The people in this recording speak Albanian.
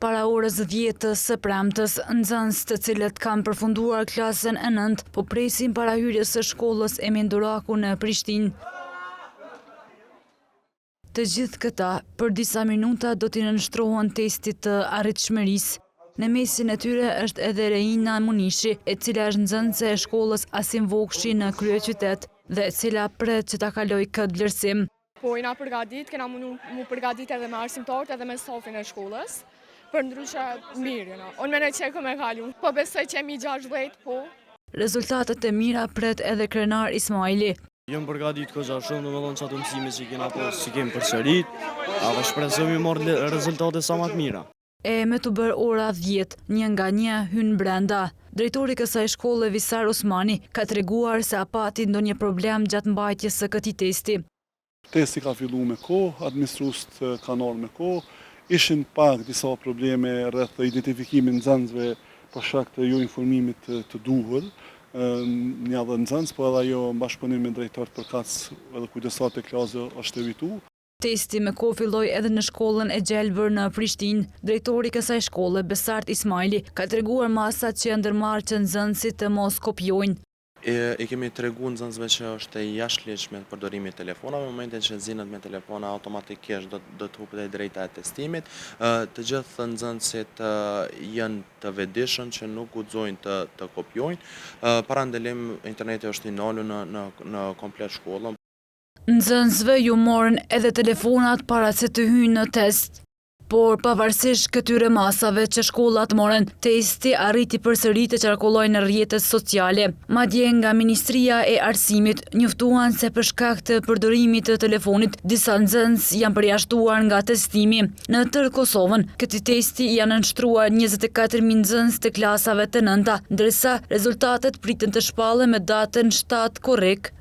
Para orës 10 së premtës, nxënës të cilët kanë përfunduar klasën e 9 po presin parahyrjes së shkollës Emin Duraku në Prishtinë. Të gjithë këta, për disa minuta do t'i nënshtrohen testit të arritshmërisë. Në mesin e tyre është edhe Reina Munishi, e cila është nxënëse e shkollës Asim Vokshi në kryeqytet dhe e cila pret që ta kalojë këtë vlerësim. Po jena përgatit, kena mu përgatit edhe me arsimtarët edhe me stafin e shkollës, për ndryshe mirë, unë mene që e këmë e kalu, po besoj që jemi 16, po. Rezultatet e mira pret edhe krenar Ismaili. Jëmë përgatit këza shumë, dhe me thonë që ato mësime që kena po si kemë përsërit, edhe shpresojmë i morë rezultate sa më të mira. E me të bërë ora 10, një nga një hynë brenda. Drejtori kësaj shkolle Visar Osmani ka treguar se pati ndonjë problem gjatë mbajtjes së këtij testi. Testi ka fillu me kohë, administruesit kanë ardhur me kohë, ishin pak disa probleme rreth identifikimin nxënësve për shkak të jo informimit të duhur, një dhe nxënës, po edhe ajo në bashkëpunim me drejtorët përkatës edhe kujdestarët e klasës është evitu. Testi me kohë filloi edhe në shkollën e Gjelbër në Prishtinë. Drejtori i kësaj shkolle, Besart Ismaili, ka treguar masat që janë ndërmarrë që nxënësit të mos kopjojnë. I kemi tregu nxënësve që është jashtëligjshme përdorimi i telefonave, në momentin që nxirret me telefona automatikisht do të hupet drejta e testimit. Të gjithë nxënësit janë të vetëdijshëm që nuk guxojnë të kopjojnë. Para ndalim interneti është i nalur në komplet shkollën. Nxënësve ju morën edhe telefonat para se të hyjnë në test. Por pavarësisht këtyre masave që shkollat morën, testi arriti përsëri të qarkulloj në rrjetet sociale. Madje nga Ministria e Arsimit njoftuan se për shkak të përdorimit të telefonit, disa nxënës janë përjashtuar nga testimi. Në tërë Kosovën, këtij testi janë nënshtruar 24.000 nxënës të klasave të 9-ta, ndërsa rezultatet priten të shpallen me datën 7 korrik.